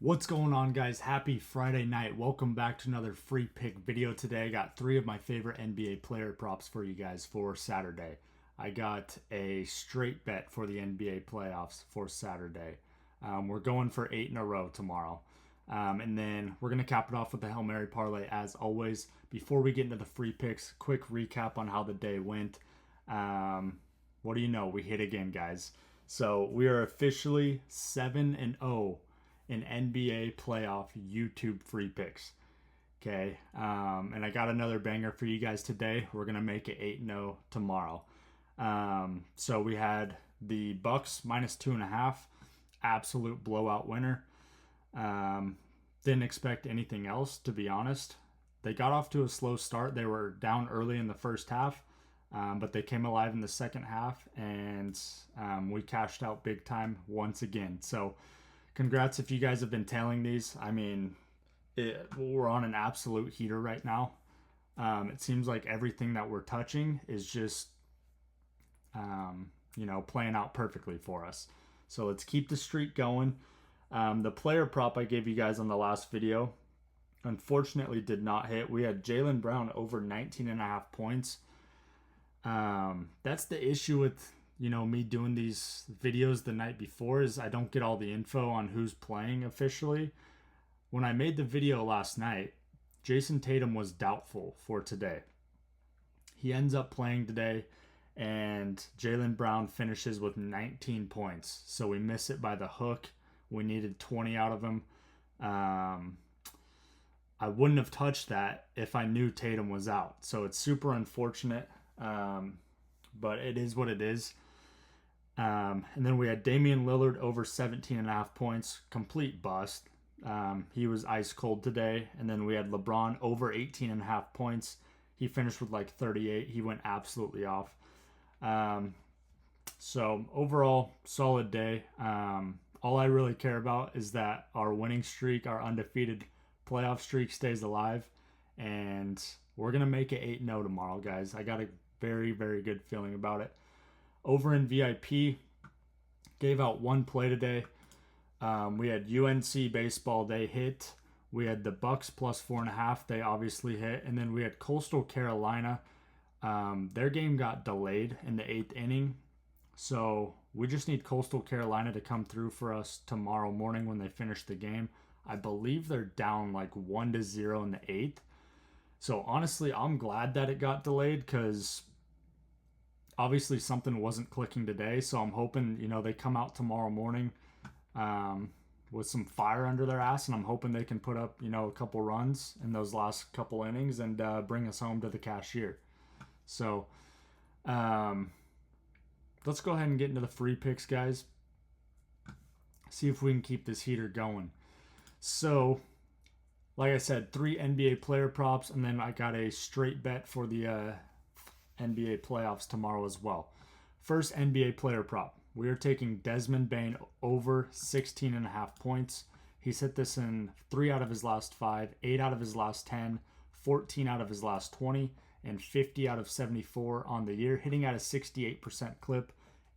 What's going on, guys? Happy Friday night. Welcome back to another free pick video today. I got three of my favorite NBA player props for you guys for Saturday. I got a straight bet for the NBA playoffs for Saturday. We're going for 8 in a row tomorrow. And then we're going to cap it off with the Hail Mary parlay as always. Before we get into the free picks, quick recap on how the day went. What do you know? We hit again, guys. So we are officially 7-0 in NBA playoff YouTube free picks. Okay. And I got another banger for you guys today. We're going to make it 8-0 tomorrow. So we had the Bucks minus 2.5, absolute blowout winner. Didn't expect anything else, to be honest. They got off to a slow start. They were down early in the first half, but they came alive in the second half, and we cashed out big time once again. So congrats if you guys have been tailing these. I mean, we're on an absolute heater right now. It seems like everything that we're touching is just, playing out perfectly for us. So let's keep the streak going. The player prop I gave you guys on the last video, unfortunately, did not hit. We had Jaylen Brown over 19.5 points. That's the issue with me doing these videos the night before, is I don't get all the info on who's playing officially. When I made the video last night, Jason Tatum was doubtful for today. He ends up playing today, and Jaylen Brown finishes with 19 points. So we miss it by the hook. We needed 20 out of him. I wouldn't have touched that if I knew Tatum was out. So it's super unfortunate, but it is what it is. And then we had Damian Lillard over 17.5 points, complete bust. He was ice cold today. And then we had LeBron over 18.5 points. He finished with like 38. He went absolutely off. So overall, solid day. All I really care about is that our winning streak, our undefeated playoff streak, stays alive. And we're going to make it 8-0 tomorrow, guys. I got a very, very good feeling about it. Over in VIP, gave out one play today. We had UNC baseball, they hit. We had the Bucks plus 4.5, they obviously hit. And then we had Coastal Carolina. Their game got delayed in the 8th inning. So we just need Coastal Carolina to come through for us tomorrow morning when they finish the game. I believe they're down like 1-0 in the 8th. So honestly, I'm glad that it got delayed, because obviously something wasn't clicking today. So I'm hoping, they come out tomorrow morning with some fire under their ass, and I'm hoping they can put up, a couple runs in those last couple innings and bring us home to the cashier. So let's go ahead and get into the free picks, guys. See if we can keep this heater going. So, like I said, 3 NBA player props, and then I got a straight bet for the NBA playoffs tomorrow as well. First NBA player prop. We are taking Desmond Bane over 16.5 points. He's hit this in 3 out of his last 5, 8 out of his last 10, 14 out of his last 20, and 50 out of 74 on the year, hitting at a 68% clip,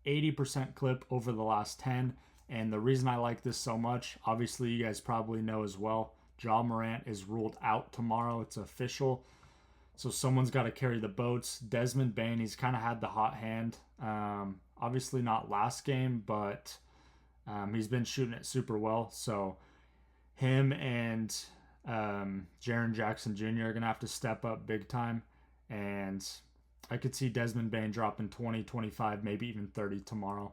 80% clip over the last 10. And the reason I like this so much, obviously you guys probably know as well, Ja Morant is ruled out tomorrow. It's official. So someone's got to carry the boats. Desmond Bane, he's kind of had the hot hand. Obviously not last game, but he's been shooting it super well. So him and Jaren Jackson Jr. are going to have to step up big time. And I could see Desmond Bane dropping 20, 25, maybe even 30 tomorrow.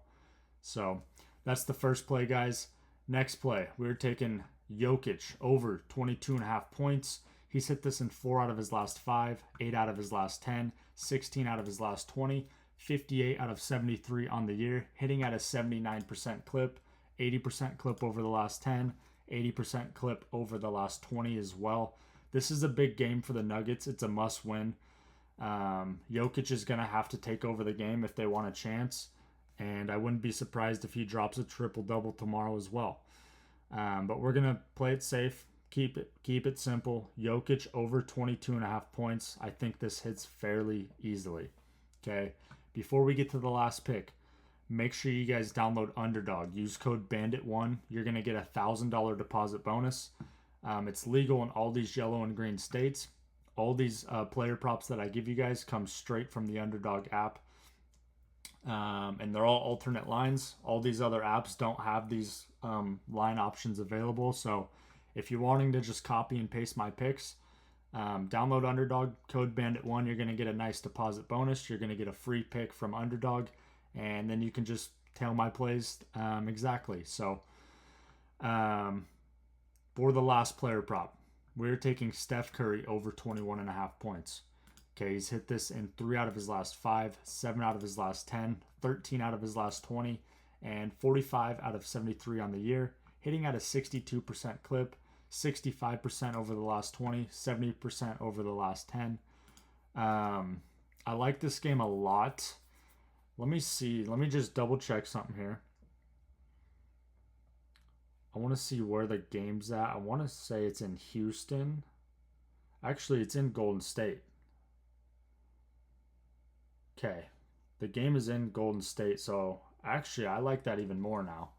So that's the first play, guys. Next play, we're taking Jokic over 22.5 points. He's hit this in 4 out of his last 5, 8 out of his last 10, 16 out of his last 20, 58 out of 73 on the year, hitting at a 79% clip, 80% clip over the last 10, 80% clip over the last 20 as well. This is a big game for the Nuggets. It's a must-win. Jokic is going to have to take over the game if they want a chance, and I wouldn't be surprised if he drops a triple-double tomorrow as well. But we're going to play it safe. Keep it simple. Jokic over 22.5 points. I think this hits fairly easily. Okay. Before we get to the last pick, make sure you guys download Underdog. Use code BANDIT1. You're going to get a $1,000 deposit bonus. It's legal in all these yellow and green states. All these player props that I give you guys come straight from the Underdog app. And they're all alternate lines. All these other apps don't have these line options available. So if you're wanting to just copy and paste my picks, download Underdog, code BANDIT1. You're going to get a nice deposit bonus. You're going to get a free pick from Underdog. And then you can just tail my plays exactly. So for the last player prop, we're taking Steph Curry over 21.5 points. Okay, he's hit this in 3 out of his last 5, 7 out of his last 10, 13 out of his last 20, and 45 out of 73 on the year, hitting at a 62% clip, 65% over the last 20, 70% over the last 10. I like this game a lot. Let me see. Let me just double check something here. I want to see where the game's at. I want to say it's in Houston. Actually, it's in Golden State. Okay. The game is in Golden State, so actually I like that even more now.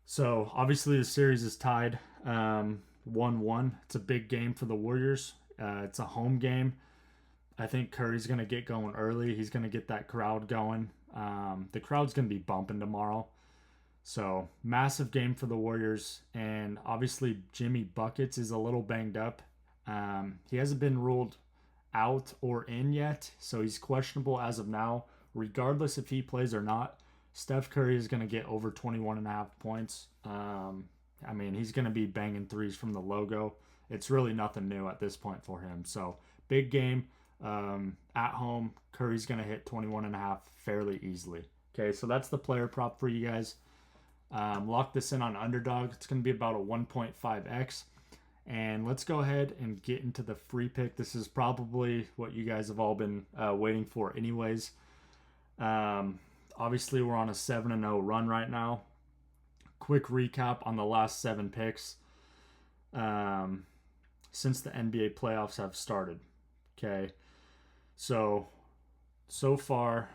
So, obviously the series is tied 1-1. It's a big game for the Warriors. It's a home game. I think Curry's going to get going early. He's going to get that crowd going. The crowd's going to be bumping tomorrow. So, massive game for the Warriors. And obviously, Jimmy Buckets is a little banged up. He hasn't been ruled out or in yet, so he's questionable as of now. Regardless if he plays or not, Steph Curry is going to get over 21.5 points. I mean, he's going to be banging threes from the logo. It's really nothing new at this point for him. So, big game. At home, Curry's going to hit 21.5 fairly easily. Okay, so that's the player prop for you guys. Lock this in on Underdog. It's going to be about a 1.5x. And let's go ahead and get into the free pick. This is probably what you guys have all been waiting for anyways. Obviously, we're on a 7-0 run right now. Quick recap on the last 7 picks since the NBA playoffs have started. Okay, so far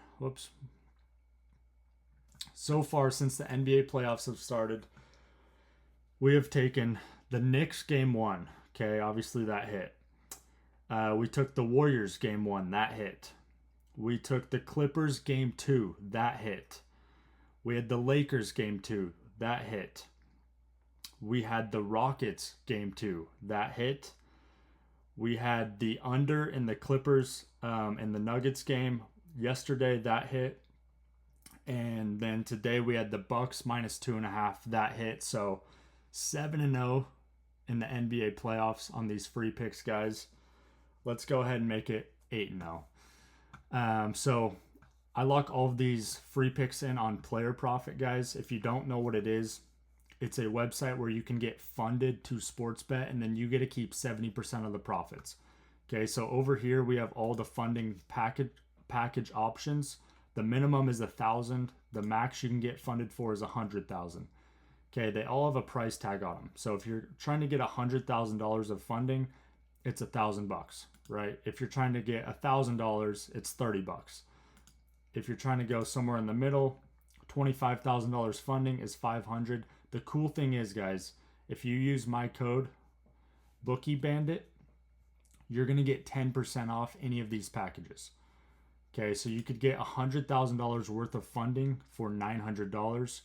since the NBA playoffs have started, we have taken the Knicks game 1. Okay, obviously that hit. We took the Warriors game 1. That hit. We took the Clippers game 2. That hit. We had the Lakers game 2. That hit. We had the Rockets game 2. That hit. We had the under in the Clippers and the Nuggets game yesterday. That hit. And then today we had the Bucks -2.5. That hit. So 7-0 in the NBA playoffs on these free picks, guys. Let's go ahead and make it 8-0. So I lock all of these free picks in on Player Profit, guys. If you don't know what it is, it's a website where you can get funded to Sportsbet, and then you get to keep 70% of the profits. Okay, so over here we have all the funding package options. The minimum is $1,000. The max you can get funded for is $100,000. Okay, they all have a price tag on them. So if you're trying to get $100,000 of funding, it's $1,000, right? If you're trying to get $1,000, it's $30. If you're trying to go somewhere in the middle, $25,000 funding is $500. The cool thing is, guys, if you use my code BOOKIEBANDIT, you're going to get 10% off any of these packages. Okay, so you could get $100,000 worth of funding for $900.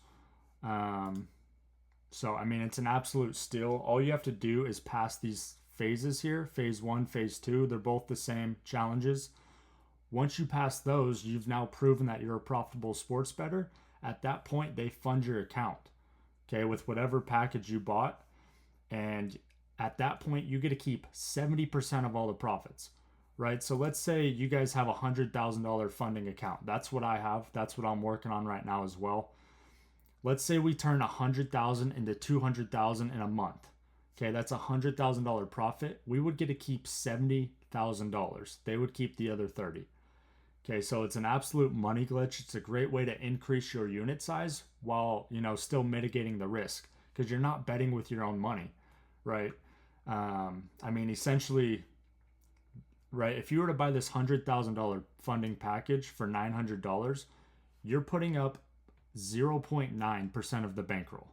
So, I mean, it's an absolute steal. All you have to do is pass these phases here, phase 1, phase 2. They're both the same challenges. Once you pass those, you've now proven that you're a profitable sports bettor. At that point, they fund your account, okay, with whatever package you bought. And at that point, you get to keep 70% of all the profits, right? So let's say you guys have a $100,000 funding account. That's what I have. That's what I'm working on right now as well. Let's say we turn $100,000 into $200,000 in a month. Okay, that's a $100,000 profit. We would get to keep $70,000. They would keep the other 30. Okay, so it's an absolute money glitch. It's a great way to increase your unit size while, still mitigating the risk, because you're not betting with your own money, right? I mean, essentially, right, if you were to buy this $100,000 funding package for $900, you're putting up 0.9% of the bankroll.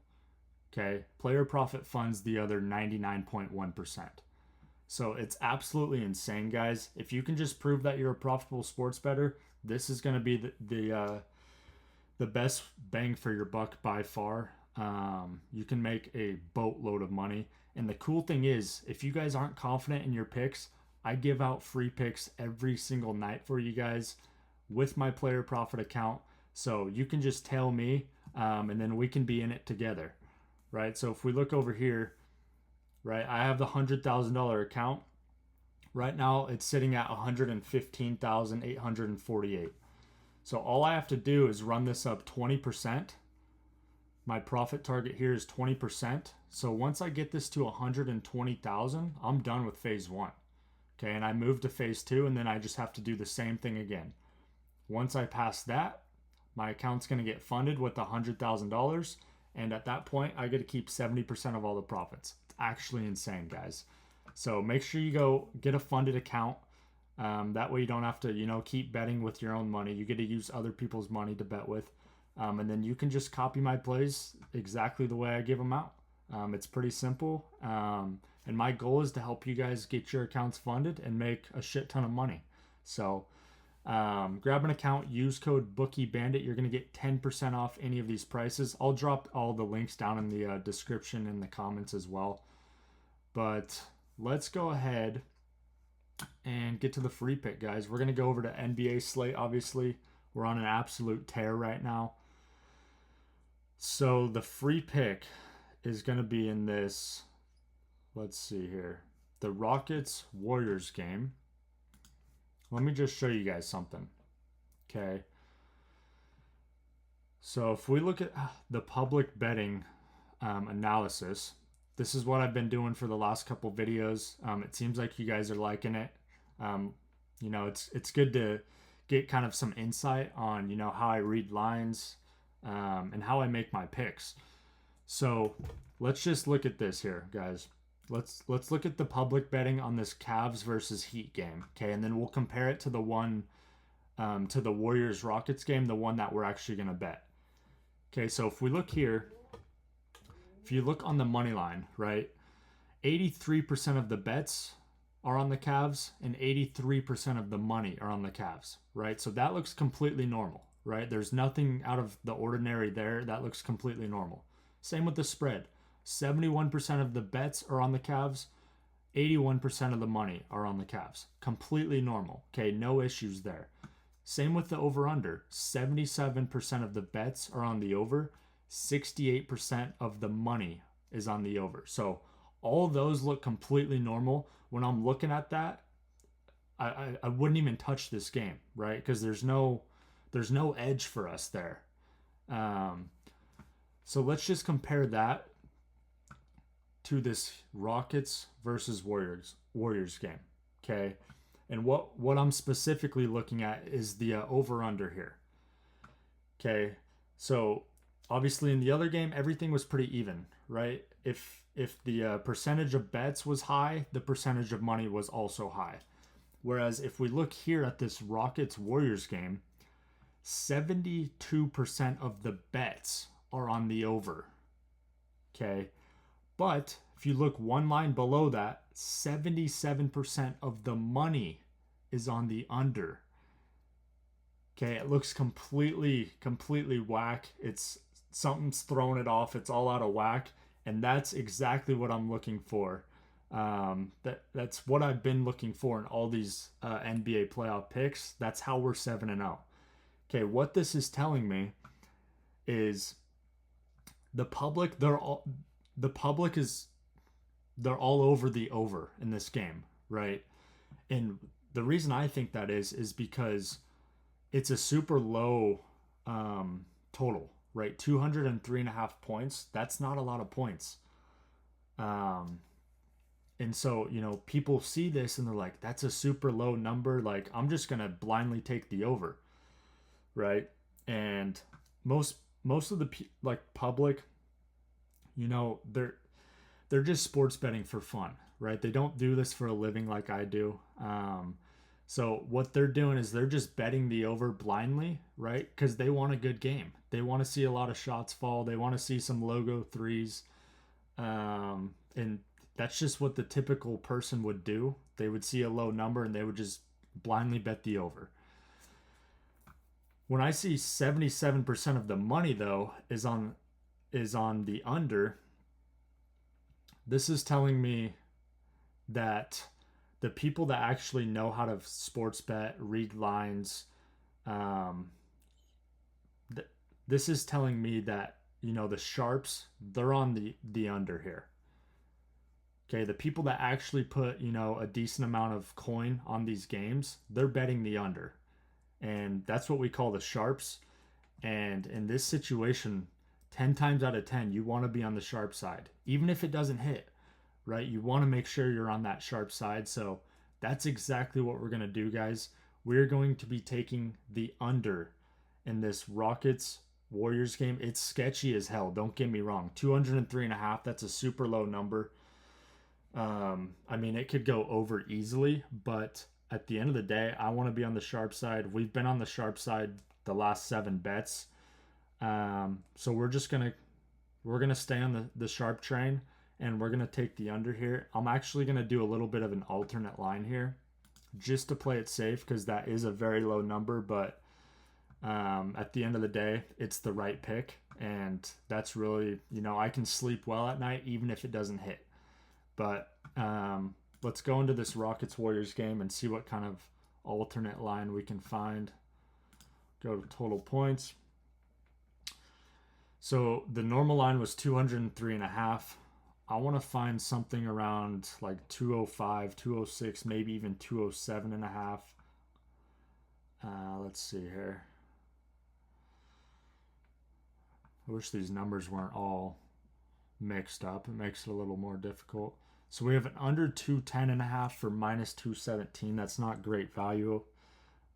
Okay, player profit funds the other 99.1%. So it's absolutely insane, guys. If you can just prove that you're a profitable sports bettor, this is going to be the best bang for your buck by far. You can make a boatload of money. And the cool thing is, if you guys aren't confident in your picks, I give out free picks every single night for you guys with my player profit account. So you can just tell me, and then we can be in it together, right? So if we look over here, right, I have the $100,000 account. Right now it's sitting at 115,848. So all I have to do is run this up 20%. My profit target here is 20%. So once I get this to 120,000, I'm done with phase 1. Okay, and I move to phase 2, and then I just have to do the same thing again. Once I pass that, my account's going to get funded with $100,000, and at that point, I get to keep 70% of all the profits. It's actually insane, guys. So make sure you go get a funded account. That way you don't have to, keep betting with your own money. You get to use other people's money to bet with. And then you can just copy my plays exactly the way I give them out. It's pretty simple. And my goal is to help you guys get your accounts funded and make a shit ton of money. So grab an account, use code BOOKIEBANDIT. You're going to get 10% off any of these prices. I'll drop all the links down in the description in the comments as well. But let's go ahead and get to the free pick, guys. We're going to go over to NBA slate, obviously. We're on an absolute tear right now. So the free pick is going to be in this, let's see here, the Rockets-Warriors game. Let me just show you guys something. Okay. So if we look at the public betting analysis, this is what I've been doing for the last couple videos. It seems like you guys are liking it. It's good to get kind of some insight on, how I read lines and how I make my picks. So let's just look at this here, guys. Let's look at the public betting on this Cavs versus Heat game, okay? And then we'll compare it to the one to the Warriors Rockets game, the one that we're actually going to bet. Okay, so if we look here, if you look on the money line, right, 83% of the bets are on the Cavs and 83% of the money are on the Cavs, right? So that looks completely normal, right? There's nothing out of the ordinary there. That looks completely normal. Same with the spread. 71% of the bets are on the Cavs. 81% of the money are on the Cavs. Completely normal. Okay, no issues there. Same with the over-under. 77% of the bets are on the over. 68% of the money is on the over. So all of those look completely normal. When I'm looking at that, I wouldn't even touch this game, right? Because there's no edge for us there. So let's just compare that to this Rockets versus Warriors game, okay? And what I'm specifically looking at is the over-under here, okay? So obviously in the other game, everything was pretty even, right? If the percentage of bets was high, the percentage of money was also high. Whereas if we look here at this Rockets-Warriors game, 72% of the bets are on the over, okay? But if you look one line below that, 77% of the money is on the under. Okay, it looks completely whack. Something's throwing it off. It's all out of whack. And that's exactly what I'm looking for. That's what I've been looking for in all these NBA playoff picks. That's how we're 7-0. Okay, what this is telling me is the public, they're all over the over in this game, right? And the reason I think that is because it's a super low total, right? 203.5 points. That's not a lot of points. And so, people see this and they're like, that's a super low number. Like, I'm just going to blindly take the over, right? And most of the public, they're just sports betting for fun, right? They don't do this for a living like I do. So what they're doing is they're just betting the over blindly, right? Because they want a good game. They want to see a lot of shots fall. They want to see some logo threes. And that's just what the typical person would do. They would see a low number and they would just blindly bet the over. When I see 77% of the money though is on the under, this is telling me that the people that actually know how to sports bet, read lines, this is telling me that, you know, the sharps, they're on the under here. Okay, the people that actually put, you know, a decent amount of coin on these games, they're betting the under. And that's what we call the sharps. And in this situation, 10 times out of 10, you want to be on the sharp side. Even if it doesn't hit, right? You want to make sure you're on that sharp side. So that's exactly what we're going to do, guys. We're going to be taking the under in this Rockets Warriors game. It's sketchy as hell. Don't get me wrong. 203.5. That's a super low number. I mean, it could go over easily, but at the end of the day, I want to be on the sharp side. We've been on the sharp side the last 7 bets. So we're gonna stay on the sharp train, and we're gonna take the under here. I'm actually gonna do a little bit of an alternate line here, just to play it safe, because that is a very low number. But at the end of the day, it's the right pick, and that's really, you know, I can sleep well at night even if it doesn't hit. But let's go into this Rockets Warriors game and see what kind of alternate line we can find. Go to total points. So the normal line was 203.5. I want to find something around like 205, 206, maybe even 207.5. Let's see here. I wish these numbers weren't all mixed up. It makes it a little more difficult. So we have an under 210.5 for minus 217. That's not great value.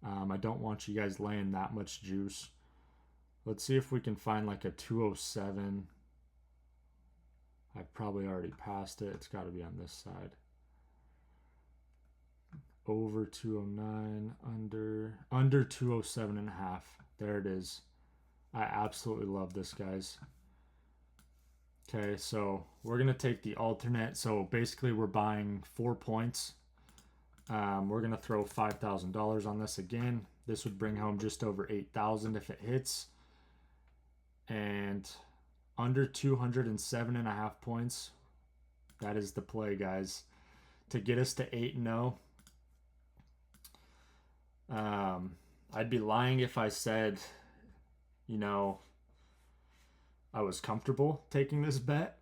I don't want you guys laying that much juice. Let's see if we can find like a 207. I've probably already passed it. It's got to be on this side. Over 209, under 207.5. There it is. I absolutely love this, guys. Okay, so we're going to take the alternate. So basically we're buying 4 points. We're going to throw $5,000 on this again. This would bring home just over 8,000 if it hits. And under 207.5 points. That is the play, guys. To get us to 8-0. I'd be lying if I said, you know, I was comfortable taking this bet.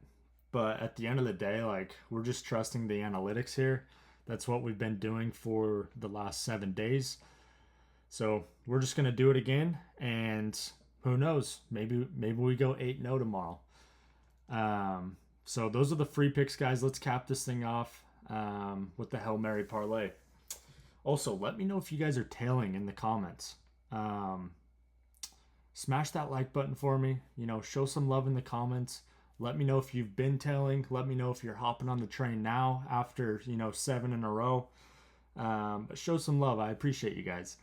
But at the end of the day, like, we're just trusting the analytics here. That's what we've been doing for the last 7 days. So we're just going to do it again. And who knows? Maybe we go 8-0 tomorrow. So those are the free picks, guys. Let's cap this thing off with the Hail Mary parlay. Also, let me know if you guys are tailing in the comments. Smash that like button for me. You know, show some love in the comments. Let me know if you've been tailing. Let me know if you're hopping on the train now after, you know, 7 in a row. But show some love. I appreciate you guys.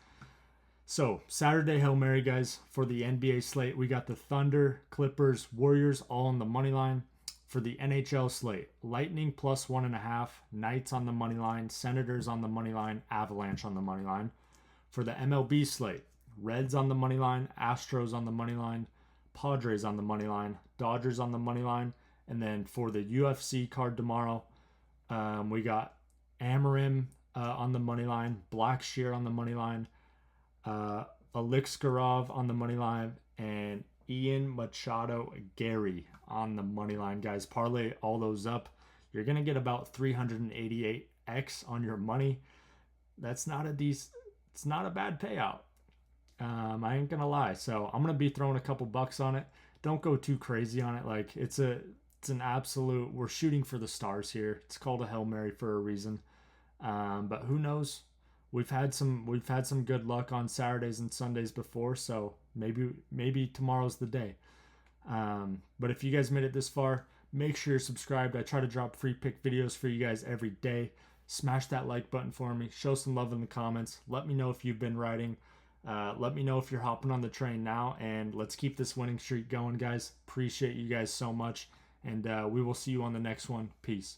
So, Saturday Hail Mary, guys, for the NBA slate. We got the Thunder, Clippers, Warriors all on the money line. For the NHL slate, Lightning plus 1.5, Knights on the money line, Senators on the money line, Avalanche on the money line. For the MLB slate, Reds on the money line, Astros on the money line, Padres on the money line, Dodgers on the money line. And then for the UFC card tomorrow, we got Amarim on the money line, Blackshear on the money line, Alexkarov on the money line, and Ian Machado Gary on the money line, guys. Parlay all those up. You're going to get about 388x on your money. That's not it's not a bad payout. I ain't going to lie. So I'm going to be throwing a couple bucks on it. Don't go too crazy on it. Like, it's an absolute, we're shooting for the stars here. It's called a Hail Mary for a reason. But who knows? We've had some good luck on Saturdays and Sundays before, so maybe tomorrow's the day. But if you guys made it this far, make sure you're subscribed. I try to drop free pick videos for you guys every day. Smash that like button for me. Show some love in the comments. Let me know if you've been writing. Let me know if you're hopping on the train now. And let's keep this winning streak going, guys. Appreciate you guys so much. And we will see you on the next one. Peace.